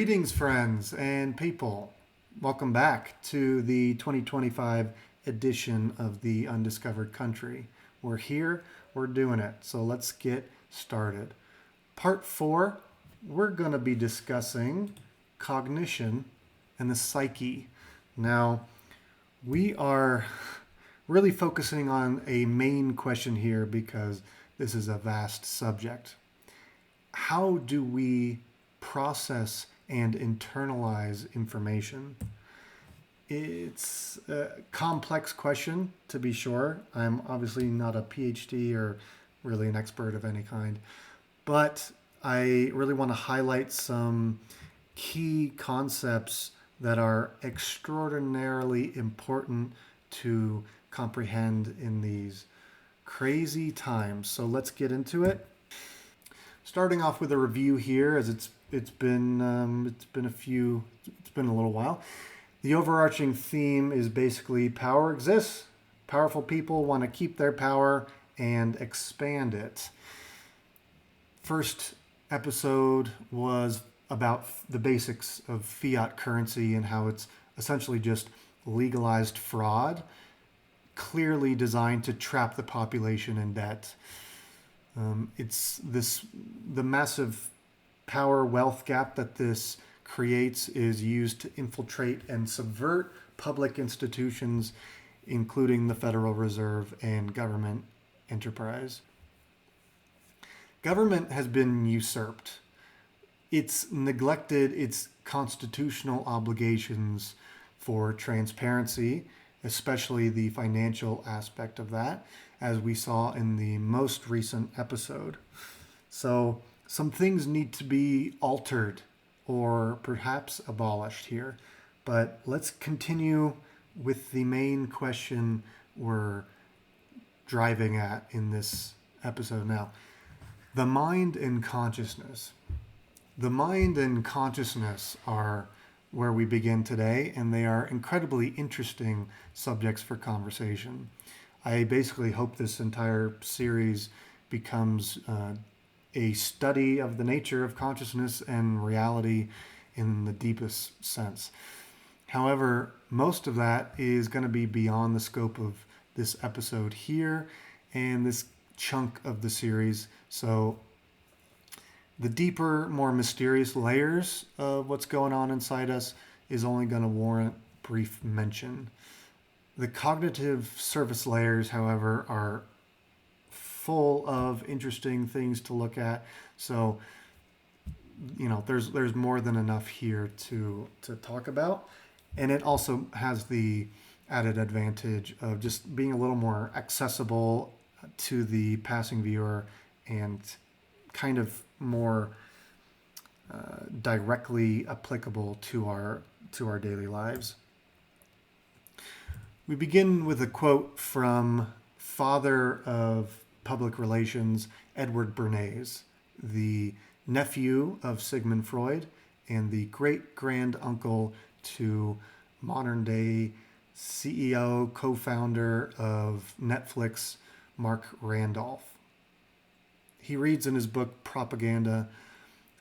Greetings, friends and people. Welcome back to the 2025 edition of the Undiscovered Country. We're here, we're doing it, so let's get started. Part 4, we're going to be discussing cognition and the psyche. Now, we are really focusing on a main question here because this is a vast subject. How do we process and internalize information? It's a complex question, to be sure. I'm obviously not a PhD or really an expert of any kind, but I really want to highlight some key concepts that are extraordinarily important to comprehend in these crazy times. So let's get into it. Starting off with a review here, as it's been a little while. The overarching theme is basically power exists. Powerful people want to keep their power and expand it. First episode was about the basics of fiat currency and how it's essentially just legalized fraud, clearly designed to trap the population in debt. The massive power wealth gap that this creates is used to infiltrate and subvert public institutions, including the Federal Reserve and government enterprise. Government has been usurped. It's neglected its constitutional obligations for transparency, especially the financial aspect of that, as we saw in the most recent episode. So some things need to be altered or perhaps abolished here. But let's continue with the main question we're driving at in this episode now. The mind and consciousness. The mind and consciousness are where we begin today, and they are incredibly interesting subjects for conversation. I basically hope this entire series becomes a study of the nature of consciousness and reality in the deepest sense. However, most of that is going to be beyond the scope of this episode here and this chunk of the series. So the deeper, more mysterious layers of what's going on inside us is only going to warrant brief mention. The cognitive surface layers, however, are full of interesting things to look at. So, there's more than enough here to talk about. And it also has the added advantage of just being a little more accessible to the passing viewer and kind of more directly applicable to our daily lives. We begin with a quote from father of public relations, Edward Bernays, the nephew of Sigmund Freud and the great-grand-uncle to modern-day CEO, co-founder of Netflix, Mark Randolph. He reads in his book, Propaganda,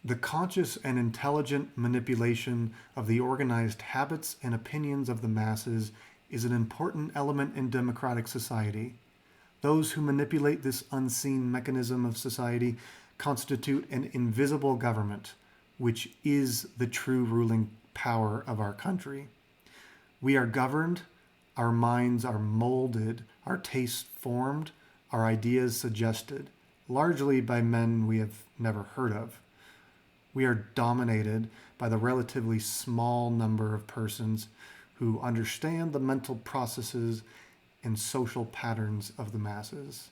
"The conscious and intelligent manipulation of the organized habits and opinions of the masses is an important element in democratic society. Those who manipulate this unseen mechanism of society constitute an invisible government, which is the true ruling power of our country. We are governed, our minds are molded, our tastes formed, our ideas suggested, largely by men we have never heard of. We are dominated by the relatively small number of persons who understand the mental processes and social patterns of the masses."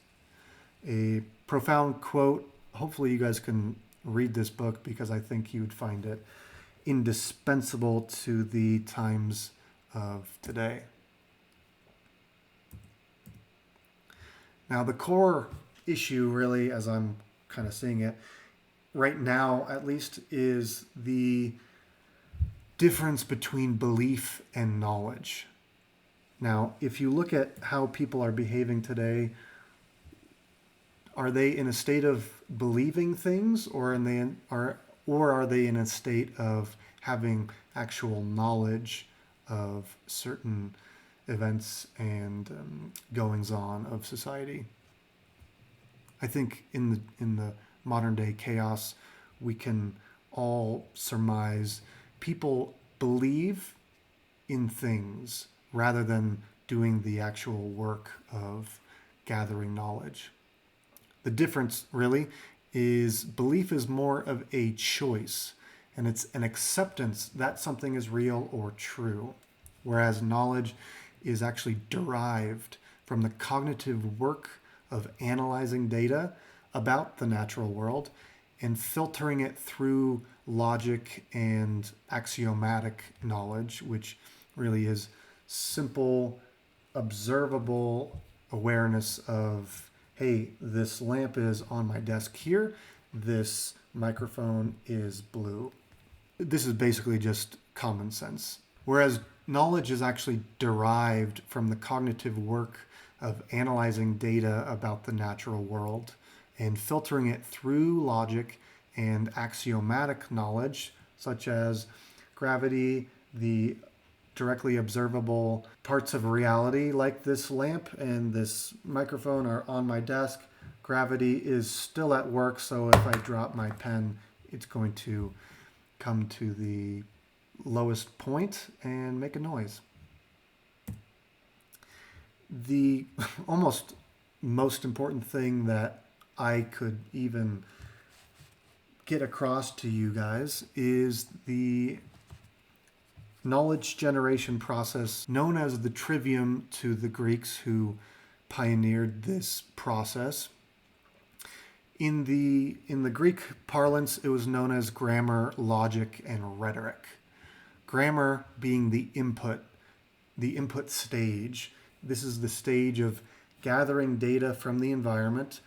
A profound quote. Hopefully you guys can read this book because I think you would find it indispensable to the times of today. Now, the core issue, really, as I'm kind of seeing it right now, at least, is the difference between belief and knowledge. Now, if you look at how people are behaving today, are they in a state of believing things, or or are they in a state of having actual knowledge of certain events and goings on of society? I think in the modern day chaos, we can all surmise people believe in things rather than doing the actual work of gathering knowledge. The difference really is belief is more of a choice, and it's an acceptance that something is real or true, whereas knowledge is actually derived from the cognitive work of analyzing data about the natural world and filtering it through logic and axiomatic knowledge, which really is simple, observable awareness of, hey, this lamp is on my desk here, this microphone is blue. This is basically just common sense. Whereas knowledge is actually derived from the cognitive work of analyzing data about the natural world and filtering it through logic and axiomatic knowledge, such as gravity, the directly observable parts of reality, like this lamp and this microphone are on my desk. Gravity is still at work, so if I drop my pen, it's going to come to the lowest point and make a noise. The almost most important thing that I could even get across to you guys is the knowledge generation process known as the trivium to the Greeks who pioneered this process. In the Greek parlance, it was known as grammar, logic, and rhetoric. Grammar being the input stage. This is the stage of gathering data from the environment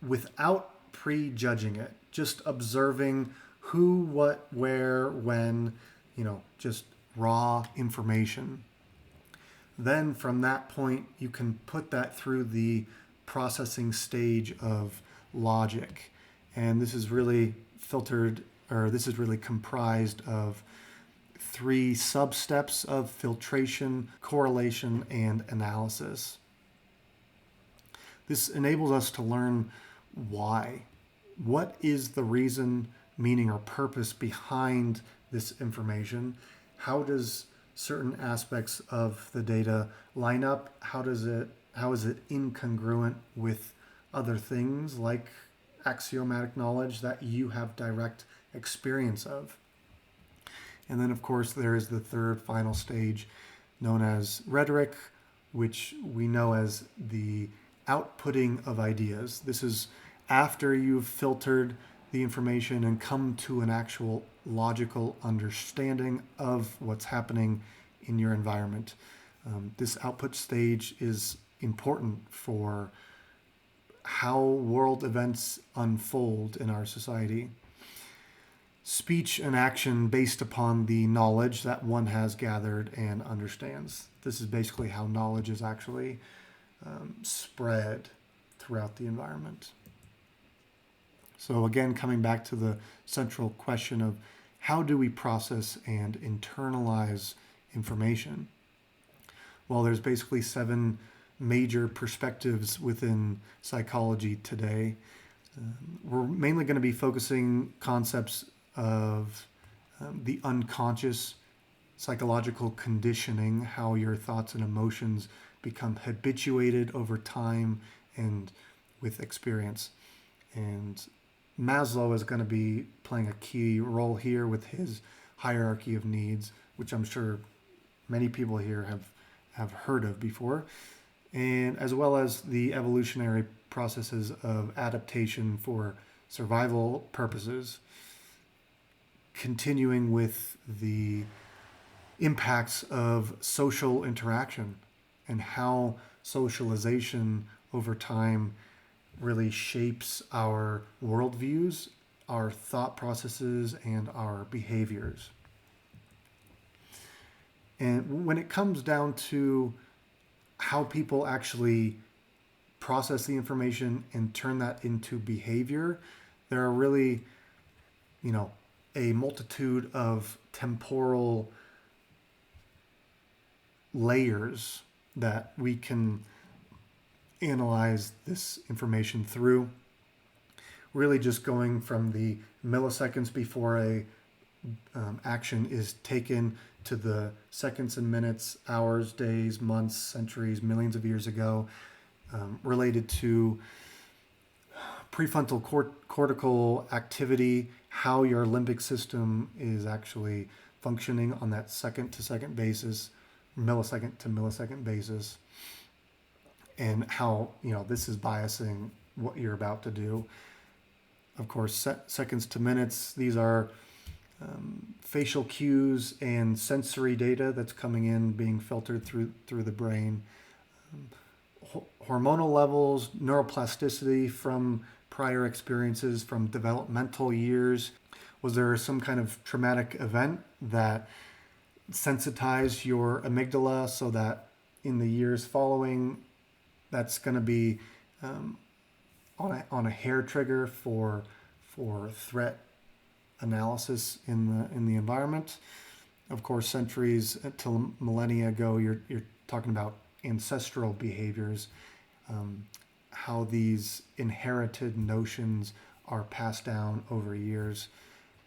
without prejudging it, just observing who, what, where, when, just raw information. Then from that point, you can put that through the processing stage of logic. And this is really comprised of 3 sub-steps of filtration, correlation, and analysis. This enables us to learn why. What is the reason, meaning, or purpose behind this information? How does certain aspects of the data line up? How is it incongruent with other things like axiomatic knowledge that you have direct experience of? And then, of course, there is the third final stage known as rhetoric, which we know as the outputting of ideas. This is after you've filtered the information and come to an actual logical understanding of what's happening in your environment. This output stage is important for how world events unfold in our society. Speech and action based upon the knowledge that one has gathered and understands. This is basically how knowledge is actually spread throughout the environment. So again, coming back to the central question of how do we process and internalize information? Well, there's basically 7 major perspectives within psychology today. We're mainly going to be focusing concepts of the unconscious, psychological conditioning, how your thoughts and emotions become habituated over time and with experience. And Maslow is going to be playing a key role here with his hierarchy of needs, which I'm sure many people here have heard of before, and as well as the evolutionary processes of adaptation for survival purposes, continuing with the impacts of social interaction and how socialization over time really shapes our worldviews, our thought processes, and our behaviors. And when it comes down to how people actually process the information and turn that into behavior, there are really you know, a multitude of temporal layers that we can analyze this information through. Really just going from the milliseconds before a action is taken to the seconds and minutes, hours, days, months, centuries, millions of years ago, related to prefrontal cortical activity, how your limbic system is actually functioning on that second to second basis, millisecond to millisecond basis, and how this is biasing what you're about to do. Of course, seconds to minutes, these are facial cues and sensory data that's coming in, being filtered through the brain. Hormonal levels, neuroplasticity from prior experiences, from developmental years. Was there some kind of traumatic event that sensitized your amygdala so that in the years following, that's going to be on a hair trigger for threat analysis in the environment? Of course, centuries to millennia ago, you're talking about ancestral behaviors, how these inherited notions are passed down over years,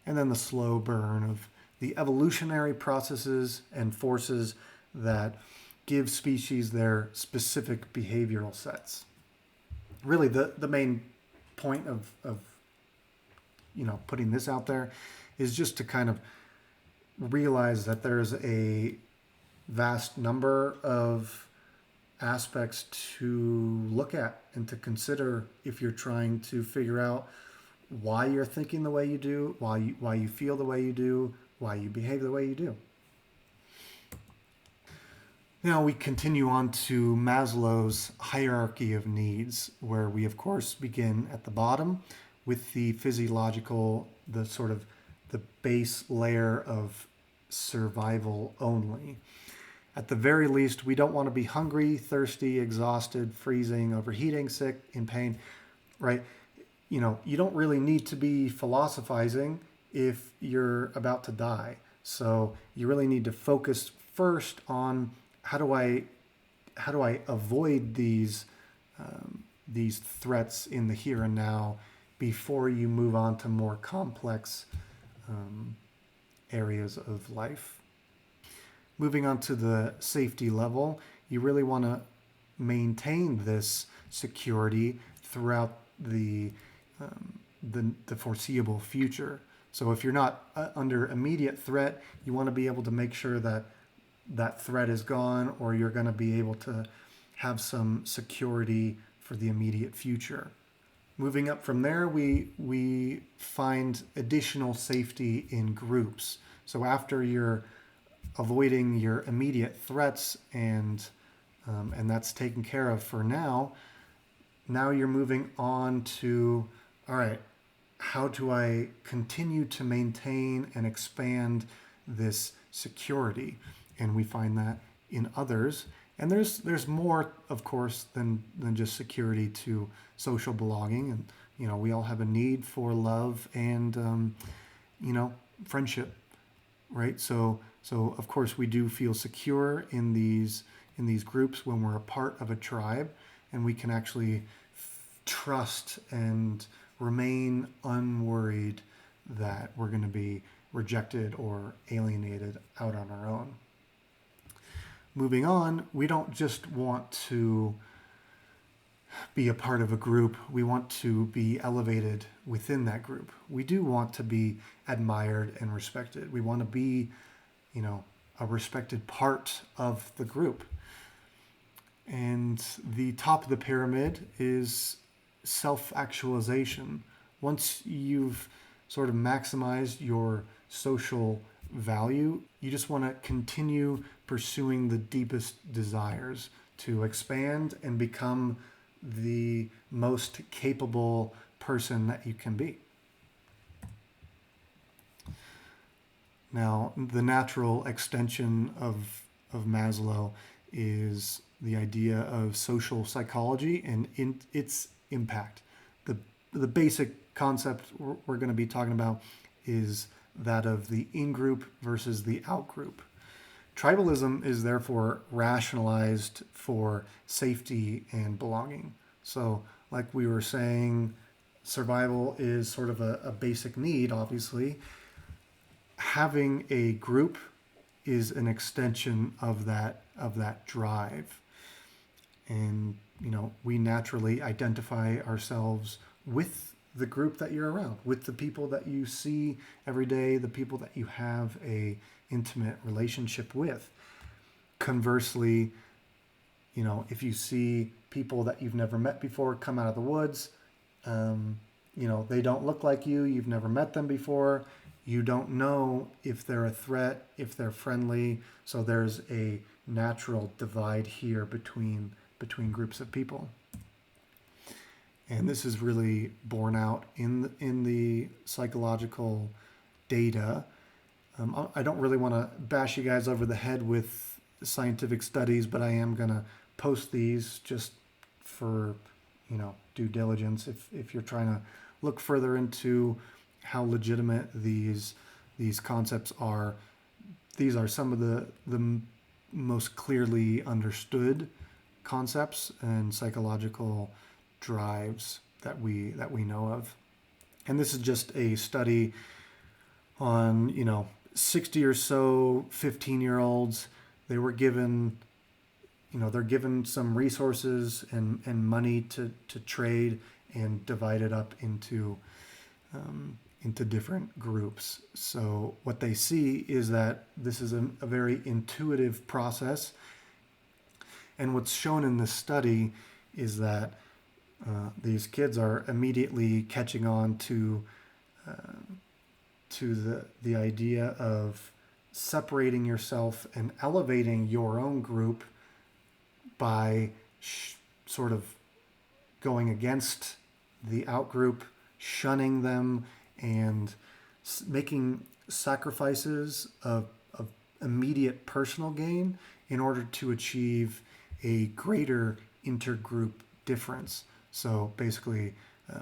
and then the slow burn of the evolutionary processes and forces that give species their specific behavioral sets. Really, the main point of putting this out there is just to kind of realize that there's a vast number of aspects to look at and to consider if you're trying to figure out why you're thinking the way you do, why you feel the way you do, why you behave the way you do. Now we continue on to Maslow's hierarchy of needs, where we of course begin at the bottom with the physiological, the base layer of survival only. At the very least, we don't want to be hungry, thirsty, exhausted, freezing, overheating, sick, in pain, right? You don't really need to be philosophizing if you're about to die. So you really need to focus first on how do I avoid these threats in the here and now before you move on to more complex areas of life. Moving on to the safety level, you really want to maintain this security throughout the foreseeable future. So if you're not under immediate threat, you want to be able to make sure that that threat is gone, or you're going to be able to have some security for the immediate future. Moving up from there, we find additional safety in groups. So after you're avoiding your immediate threats and that's taken care of for now you're moving on to, all right, how do I continue to maintain and expand this security? And we find that in others. And there's more, of course, than just security to social belonging. And, we all have a need for love and, friendship, right? So of course we do feel secure in these groups when we're a part of a tribe, and we can actually trust and remain unworried that we're going to be rejected or alienated out on our own. Moving on, we don't just want to be a part of a group. We want to be elevated within that group. We do want to be admired and respected. We want to be, a respected part of the group. And the top of the pyramid is self-actualization. Once you've sort of maximized your social value, you just want to continue pursuing the deepest desires to expand and become the most capable person that you can be. Now, the natural extension of Maslow is the idea of social psychology and its impact. The basic concept we're going to be talking about is that of the in-group versus the out-group. Tribalism is therefore rationalized for safety and belonging. So, like we were saying, survival is sort of a basic need, obviously. Having a group is an extension of that drive. And, we naturally identify ourselves with the group that you're around, with the people that you see every day, the people that you have a intimate relationship with. Conversely, if you see people that you've never met before come out of the woods, they don't look like you, you've never met them before, you don't know if they're a threat, if they're friendly, so there's a natural divide here between groups of people. And this is really borne out in the psychological data. I don't really want to bash you guys over the head with scientific studies, but I am going to post these just for, due diligence. If you're trying to look further into how legitimate these concepts are, these are some of the most clearly understood concepts and psychological drives that we know of. And this is just a study on 60 or so 15-year-olds. They were given they're given some resources and money to trade and divided up into different groups. So what they see is that this is a very intuitive process. And what's shown in this study is that these kids are immediately catching on to the idea of separating yourself and elevating your own group by sort of going against the out-group, shunning them, and making sacrifices of immediate personal gain in order to achieve a greater intergroup difference. So basically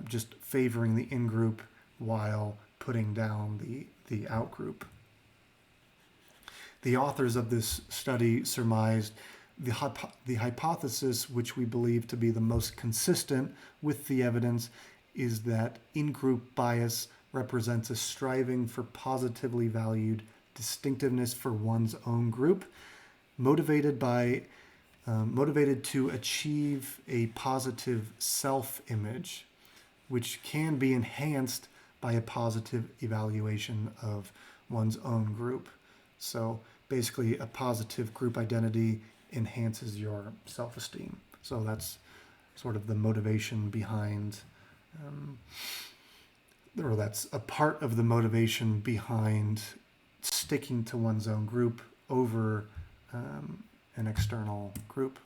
just favoring the in-group while putting down the out-group. The authors of this study surmised the hypothesis, which we believe to be the most consistent with the evidence, is that in-group bias represents a striving for positively valued distinctiveness for one's own group, motivated to achieve a positive self-image, which can be enhanced by a positive evaluation of one's own group. So basically, a positive group identity enhances your self-esteem. So that's sort of the motivation behind, or that's a part of the motivation behind sticking to one's own group over an external group.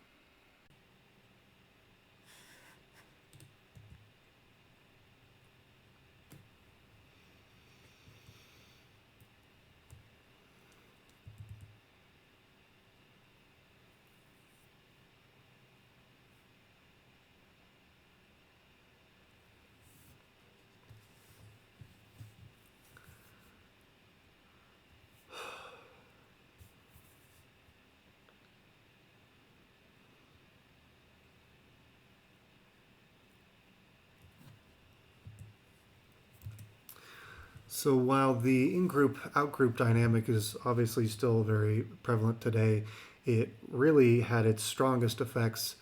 So while the in-group, out-group dynamic is obviously still very prevalent today, it really had its strongest effects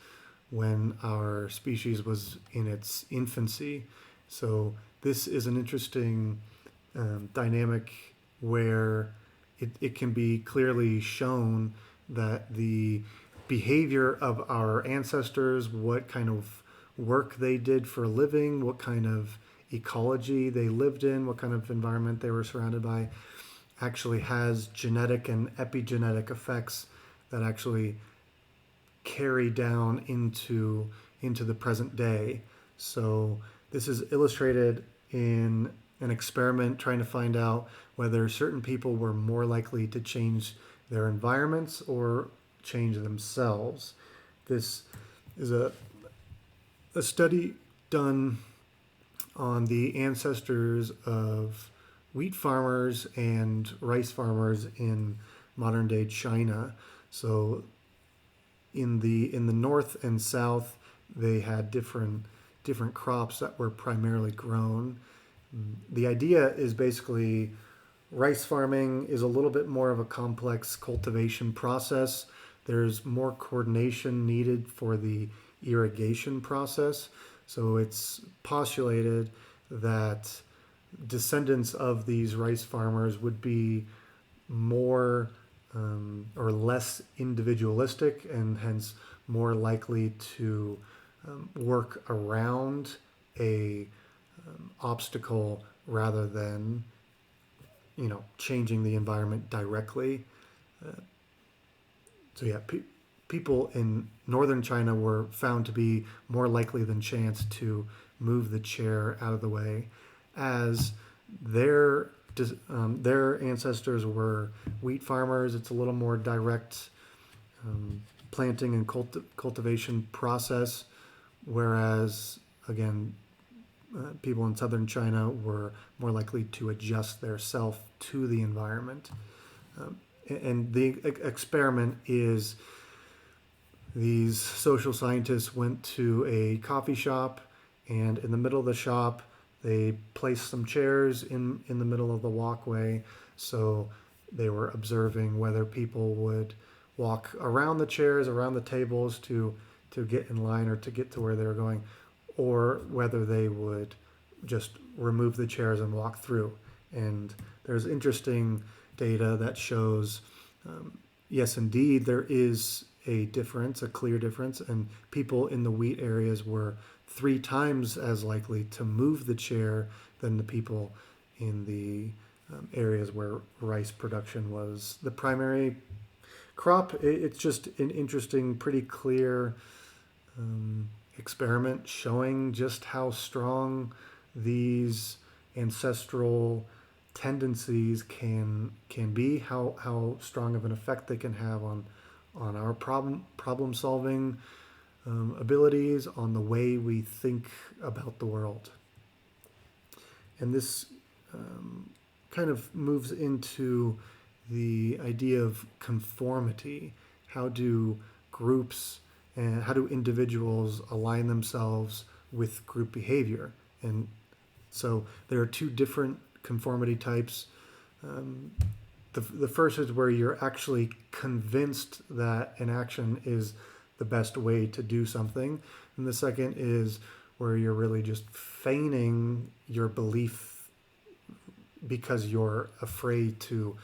when our species was in its infancy. So this is an interesting dynamic where it can be clearly shown that the behavior of our ancestors, what kind of work they did for a living, what kind of ecology they lived in, what kind of environment they were surrounded by, actually has genetic and epigenetic effects that actually carry down into the present day. So this is illustrated in an experiment trying to find out whether certain people were more likely to change their environments or change themselves. This is a study done on the ancestors of wheat farmers and rice farmers in modern day China. So in the north and south, they had different crops that were primarily grown. The idea is basically rice farming is a little bit more of a complex cultivation process. There's more coordination needed for the irrigation process. So it's postulated that descendants of these rice farmers would be more or less individualistic and hence more likely to work around a obstacle rather than changing the environment directly. So yeah, people in northern China were found to be more likely than chance to move the chair out of the way, as their ancestors were wheat farmers. It's a little more direct planting and cultivation process, whereas again, people in southern China were more likely to adjust their self to the environment. And the experiment is these social scientists went to a coffee shop, and in the middle of the shop, they placed some chairs in the middle of the walkway. So they were observing whether people would walk around the chairs, around the tables to get in line or to get to where they were going, or whether they would just remove the chairs and walk through. And there's interesting data that shows, yes, indeed, there is a difference, a clear difference, and people in the wheat areas were 3 times as likely to move the chair than the people in the areas where rice production was the primary crop. It's just an interesting, pretty clear experiment showing just how strong these ancestral tendencies can be, how strong of an effect they can have on our problem solving abilities, on the way we think about the world. And this kind of moves into the idea of conformity. How do groups and how do individuals align themselves with group behavior? And so there are 2 different conformity types. The first is where you're actually convinced that an action is the best way to do something. And the second is where you're really just feigning your belief because you're afraid to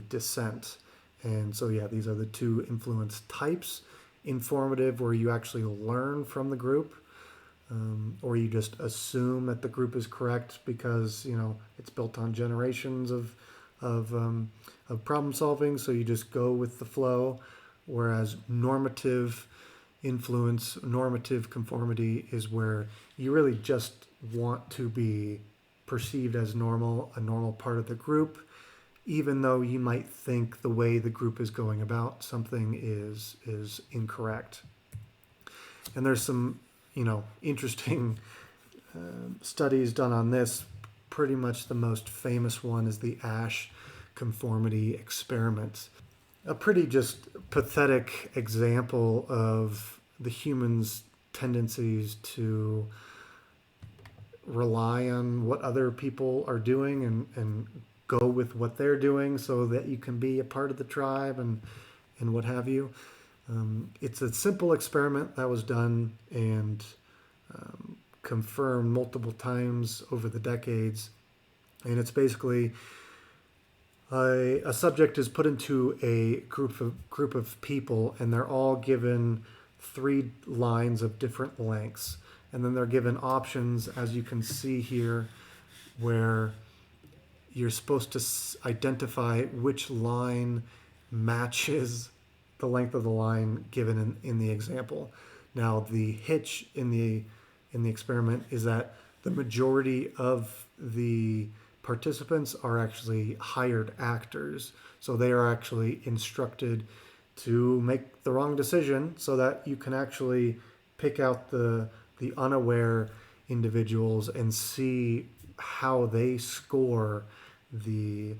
dissent. And so, yeah, these are the 2 influence types. Informative, where you actually learn from the group, or you just assume that the group is correct because, it's built on generations of problem solving, so you just go with the flow. Whereas normative influence, normative conformity is where you really just want to be perceived as normal, a normal part of the group, even though you might think the way the group is going about something is incorrect. And there's some, interesting studies done on this. Pretty much the most famous one is the Ash conformity experiment. A pretty just pathetic example of the human's tendencies to rely on what other people are doing and go with what they're doing so that you can be a part of the tribe and what have you. It's a simple experiment that was done and confirmed multiple times over the decades. And it's basically a subject is put into a group of people, and they're all given 3 lines of different lengths. And then they're given options, as you can see here, where you're supposed to identify which line matches the length of the line given in the example. Now, the hitch in the experiment is that the majority of the participants are actually hired actors. So they are actually instructed to make the wrong decision so that you can actually pick out the unaware individuals and see how they score the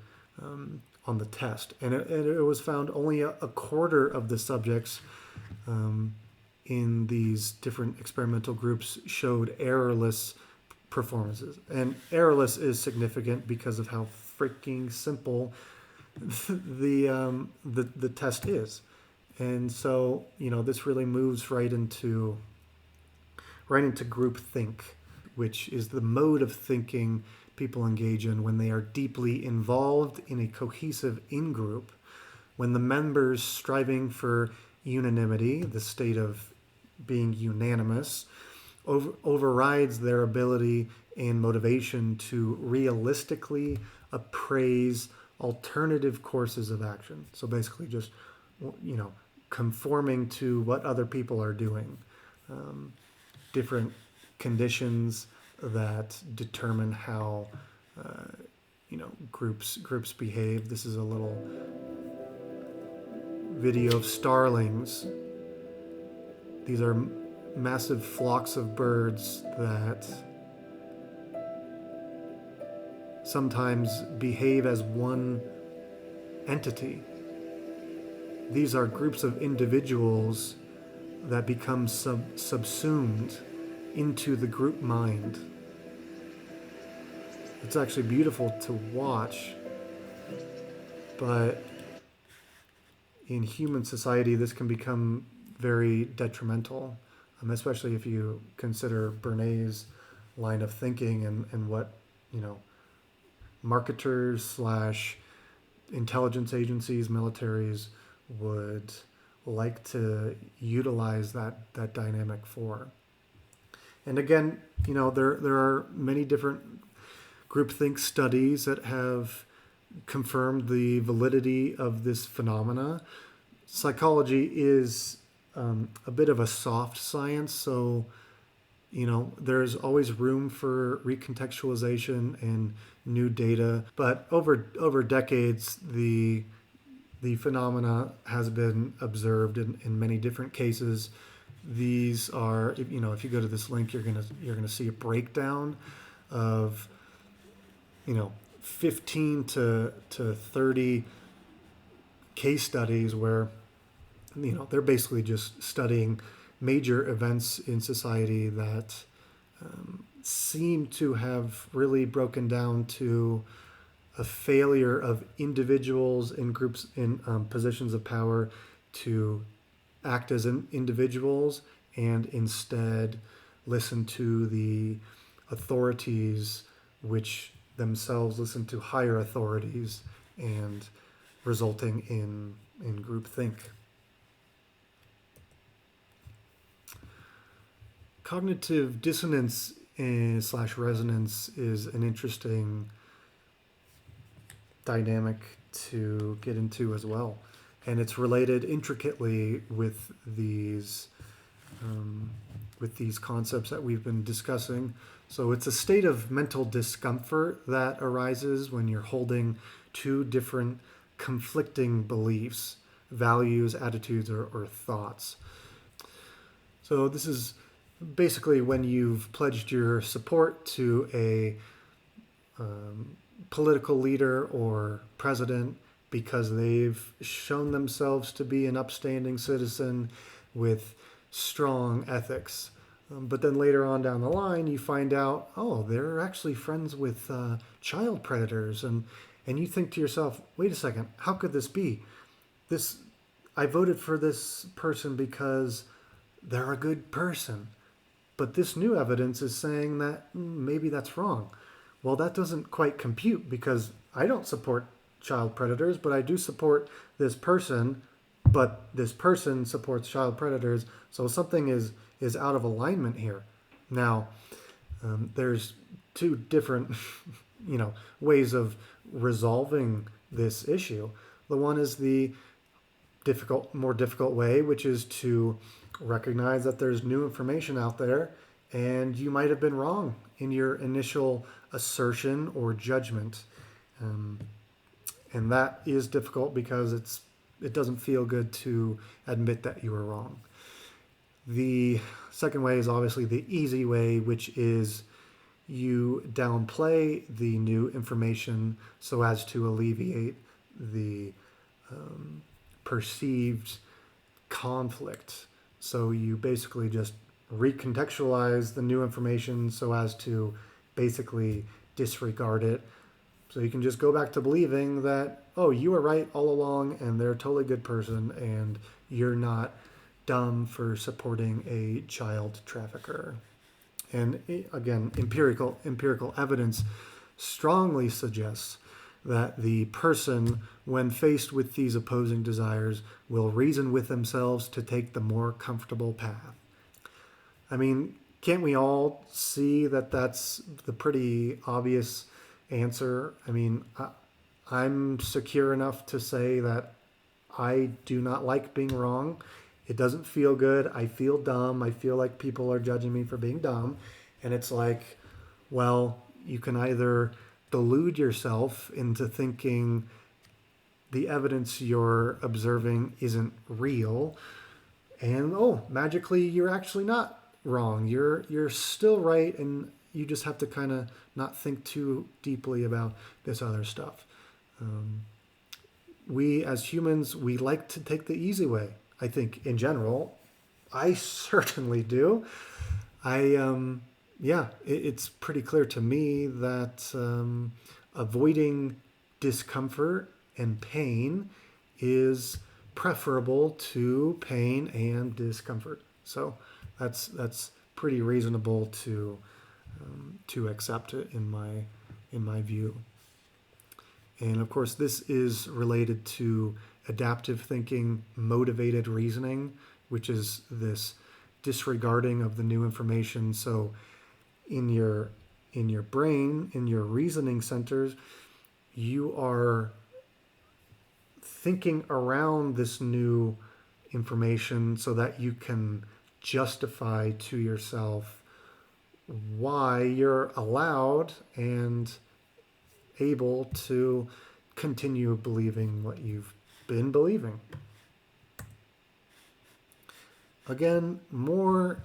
test, and it was found only a quarter of the subjects in these different experimental groups showed errorless performances. And errorless is significant because of how freaking simple the test is. And so, this really moves right into groupthink, which is the mode of thinking people engage in when they are deeply involved in a cohesive in-group, when the members striving for unanimity, the state of being unanimous, overrides their ability and motivation to realistically appraise alternative courses of action. So basically just, conforming to what other people are doing. Different conditions that determine how, groups behave. This is a little video of starlings. These are massive flocks of birds that sometimes behave as one entity. These are groups of individuals that become subsumed into the group mind. It's actually beautiful to watch, but in human society, this can become very detrimental, especially if you consider Bernays' line of thinking and what, marketers / intelligence agencies, militaries would like to utilize that dynamic for. And again, there are many different groupthink studies that have confirmed the validity of this phenomena. Psychology is a bit of a soft science, so there's always room for recontextualization and new data. But over decades, the phenomena has been observed in many different cases. These are, if you go to this link, you're gonna see a breakdown of 15 to 30 case studies where they're basically just studying major events in society that seem to have really broken down to a failure of individuals in groups in positions of power to act as individuals and instead listen to the authorities, which themselves listen to higher authorities, and resulting in groupthink. Cognitive dissonance / resonance is an interesting dynamic to get into as well. And it's related intricately with these concepts that we've been discussing. So it's a state of mental discomfort that arises when you're holding two different conflicting beliefs, values, attitudes, or thoughts. So this is basically when you've pledged your support to a political leader or president because they've shown themselves to be an upstanding citizen with strong ethics. But then later on down the line, you find out, they're actually friends with child predators. And you think to yourself, wait a second, how could this be? I voted for this person because they're a good person. But this new evidence is saying that maybe that's wrong. Well, that doesn't quite compute because I don't support child predators, but I do support this person, but this person supports child predators. So something is out of alignment here. Now, there's two different, ways of resolving this issue. The one is the more difficult way, which is to recognize that there's new information out there and you might have been wrong in your initial assertion or judgment. And that is difficult because it doesn't feel good to admit that you were wrong. The second way is obviously the easy way, which is you downplay the new information so as to alleviate the perceived conflict. So you basically just recontextualize the new information so as to basically disregard it. So you can just go back to believing that, oh, you were right all along and they're a totally good person and you're not dumb for supporting a child trafficker. And again, empirical evidence strongly suggests that the person, when faced with these opposing desires, will reason with themselves to take the more comfortable path. I mean, can't we all see that that's the pretty obvious answer? I mean, I'm secure enough to say that I do not like being wrong. It doesn't feel good. I feel dumb. I feel like people are judging me for being dumb. And it's like, well, you can either delude yourself into thinking the evidence you're observing isn't real, and magically you're actually not wrong. You're still right, and you just have to kind of not think too deeply about this other stuff. We as humans, we like to take the easy way. I think in general, I certainly do. It's pretty clear to me that avoiding discomfort and pain is preferable to pain and discomfort. So that's pretty reasonable to accept it in my view. And of course, this is related to adaptive thinking, motivated reasoning, which is this disregarding of the new information. So in your brain, in your reasoning centers, you are thinking around this new information so that you can justify to yourself why you're allowed and able to continue believing what you've been believing. Again, more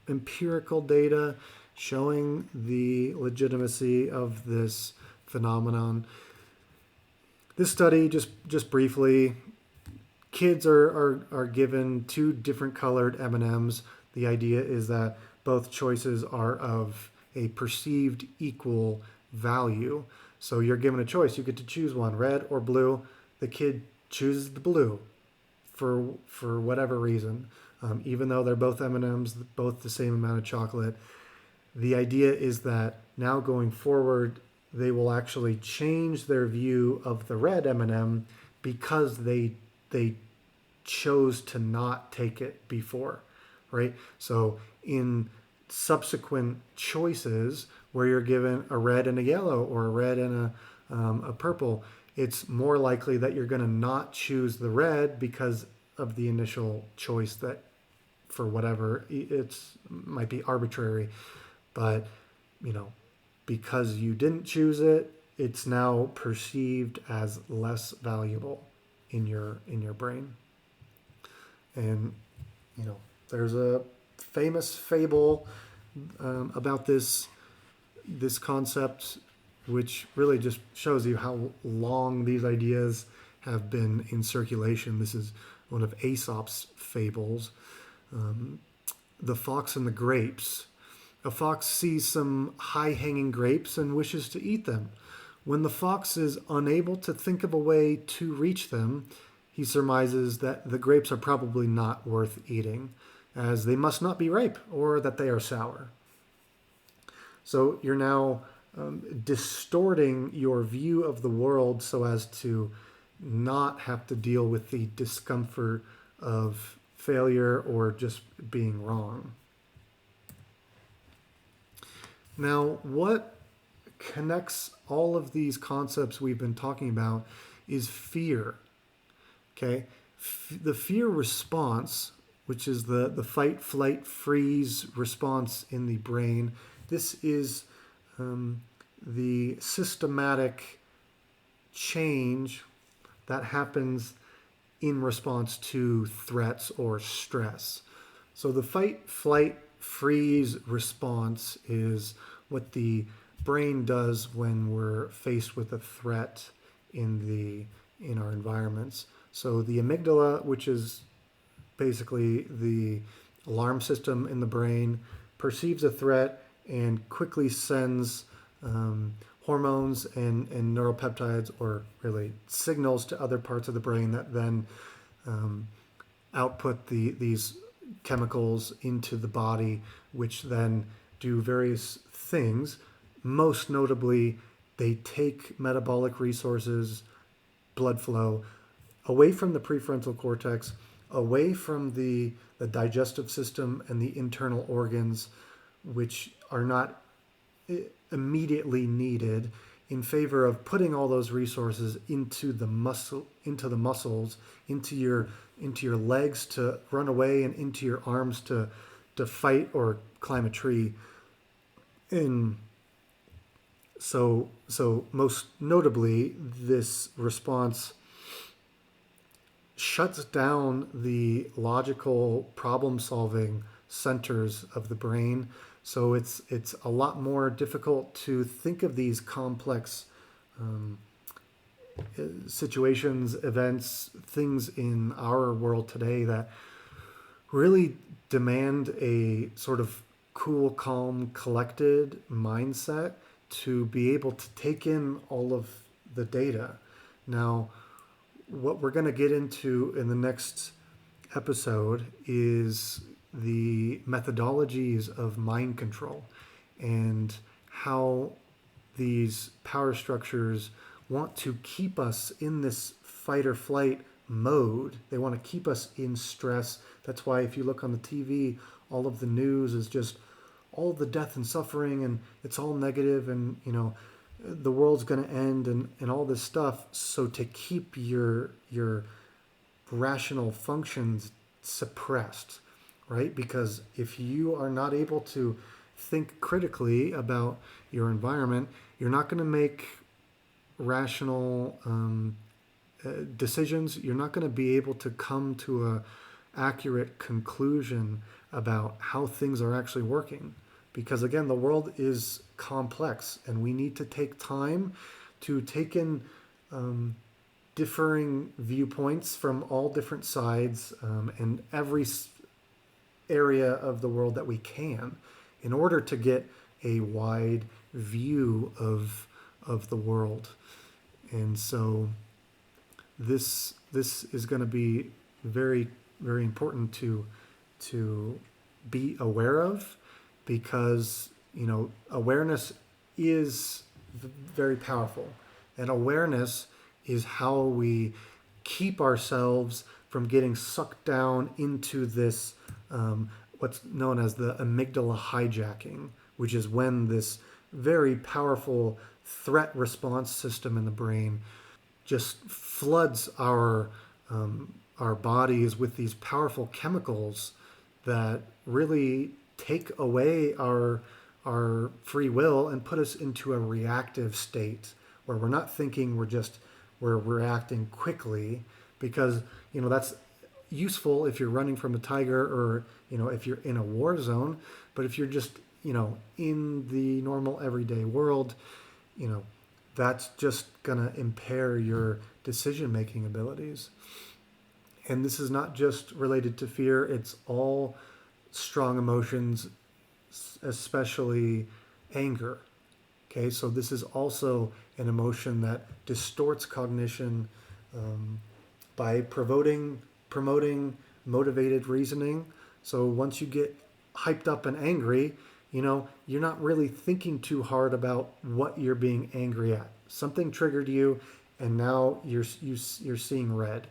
empirical data showing the legitimacy of this phenomenon. This study, just briefly, kids are given two different colored M&Ms. The idea is that both choices are of a perceived equal value. So you're given a choice. You get to choose one, red or blue. The kid chooses the blue for whatever reason. Even though they're both M&Ms, both the same amount of chocolate. The idea is that now going forward, they will actually change their view of the red M&M because they chose to not take it before, right? So in subsequent choices where you're given a red and a yellow or a red and a purple, it's more likely that you're going to not choose the red because of the initial choice that, for whatever, might be arbitrary, but because you didn't choose it, it's now perceived as less valuable in your brain. And there's a famous fable about this concept, which really just shows you how long these ideas have been in circulation. This is one of Aesop's fables, The Fox and the Grapes. A fox sees some high-hanging grapes and wishes to eat them. When the fox is unable to think of a way to reach them, he surmises that the grapes are probably not worth eating, as they must not be ripe or that they are sour. So you're now distorting your view of the world so as to not have to deal with the discomfort of failure or just being wrong. Now, what connects all of these concepts we've been talking about is fear. Okay? The fear response, which is the fight, flight, freeze response in the brain, this is the systematic change that happens in response to threats or stress. So the fight, flight, freeze response is what the brain does when we're faced with a threat in our environments. So the amygdala, which is basically the alarm system in the brain, perceives a threat and quickly sends hormones and neuropeptides, or really signals, to other parts of the brain that then output these chemicals into the body, which then do various things. Most notably, they take metabolic resources, blood flow, away from the prefrontal cortex, away from the digestive system and the internal organs, which are not immediately needed, in favor of putting all those resources into the muscles, into your legs to run away, and into your arms to fight or climb a tree. And so most notably, this response shuts down the logical problem-solving centers of the brain. So it's a lot more difficult to think of these complex situations, events, things in our world today that really demand a sort of cool, calm, collected mindset to be able to take in all of the data. Now, what we're going to get into in the next episode is the methodologies of mind control and how these power structures want to keep us in this fight or flight mode. They want to keep us in stress. That's why if you look on the TV, all of the news is just all the death and suffering, and it's all negative, and the world's going to end, and all this stuff. So to keep your rational functions suppressed, right? Because if you are not able to think critically about your environment, you're not going to make rational decisions. You're not going to be able to come to a accurate conclusion about how things are actually working. Because again, the world is complex, and we need to take time to take in differing viewpoints from all different sides and every area of the world that we can, in order to get a wide view of the world. And so this is going to be very, very important to be aware of, because awareness is very powerful, and awareness is how we keep ourselves from getting sucked down into this what's known as the amygdala hijacking, which is when this very powerful threat response system in the brain just floods our bodies with these powerful chemicals that really take away our free will and put us into a reactive state where we're not thinking, we're reacting quickly, because that's useful if you're running from a tiger, or if you're in a war zone. But if you're just in the normal everyday world, that's just gonna impair your decision making abilities. And this is not just related to fear, it's all strong emotions, especially anger. Okay, so this is also an emotion that distorts cognition by promoting motivated reasoning. So once you get hyped up and angry, you're not really thinking too hard about what you're being angry at. Something triggered you, and now you're seeing red,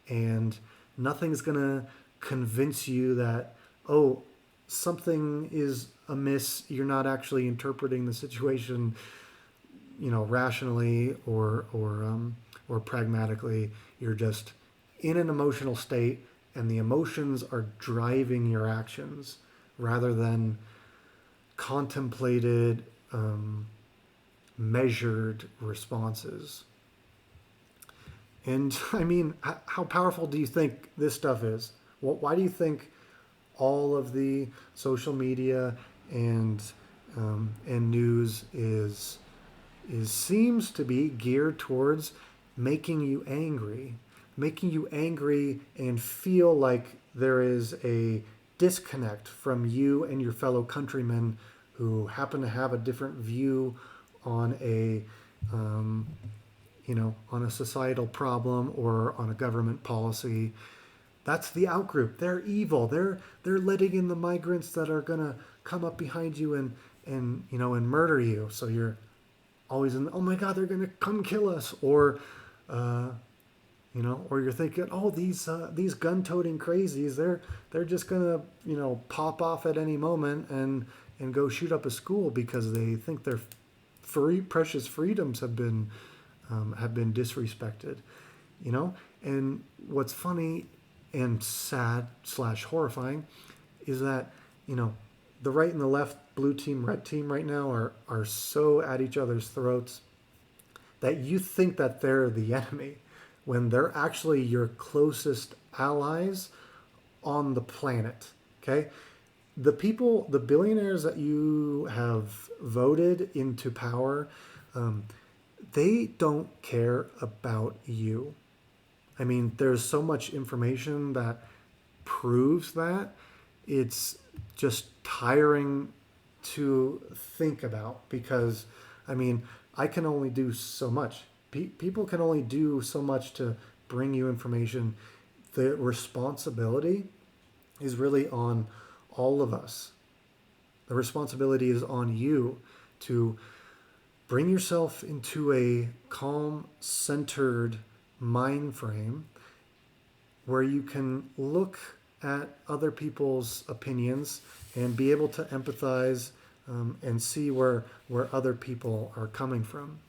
and nothing's gonna convince you that, oh, something is amiss. You're not actually interpreting the situation, rationally or pragmatically. You're just in an emotional state, and the emotions are driving your actions rather than contemplated, measured responses. And I mean, how powerful do you think this stuff is? Why do you think all of the social media and and news is seems to be geared towards making you angry and feel like there is a disconnect from you and your fellow countrymen who happen to have a different view on a on a societal problem or on a government policy. That's the outgroup. They're evil. They're letting in the migrants that are gonna come up behind you and murder you. So you're always in, oh my God, they're gonna come kill us. Uh, or you're thinking, oh, these gun-toting crazies, they're just gonna pop off at any moment and go shoot up a school because they think their precious freedoms have been disrespected. And what's funny and sad / horrifying is that the right and the left, blue team, red team, right now are so at each other's throats that you think that they're the enemy when they're actually your closest allies on the planet. Okay, the billionaires that you have voted into power, they don't care about you. I mean, there's so much information that proves that. It's just tiring to think about because, I mean, I can only do so much. People can only do so much to bring you information. The responsibility is really on all of us. The responsibility is on you to bring yourself into a calm, centered mind frame where you can look at other people's opinions and be able to empathize and see where other people are coming from.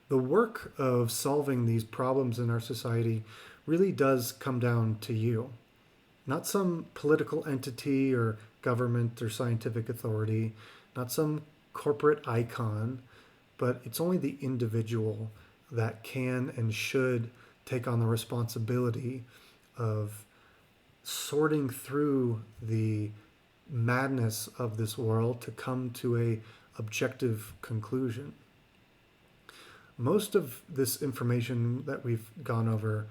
The work of solving these problems in our society really does come down to you, not some political entity or government or scientific authority, not some corporate icon, but it's only the individual that can and should take on the responsibility of sorting through the madness of this world to come to a objective conclusion. Most of this information that we've gone over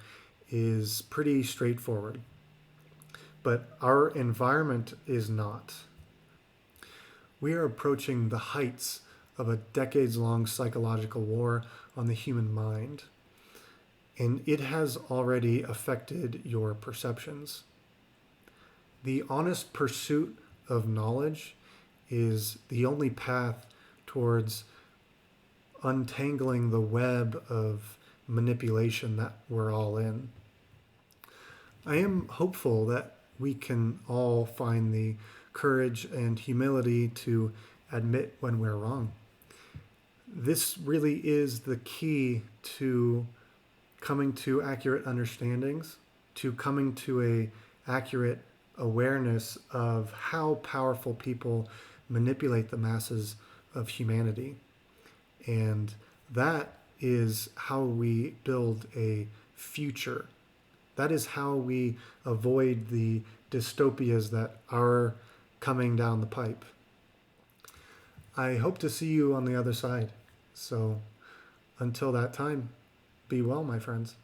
is pretty straightforward, but our environment is not. We are approaching the heights of a decades-long psychological war on the human mind, and it has already affected your perceptions. The honest pursuit of knowledge is the only path towards untangling the web of manipulation that we're all in. I am hopeful that we can all find the courage and humility to admit when we're wrong. This really is the key to coming to accurate understandings, to coming to a accurate awareness of how powerful people manipulate the masses of humanity. And that is how we build a future. That is how we avoid the dystopias that are coming down the pipe. I hope to see you on the other side. So until that time, be well, my friends.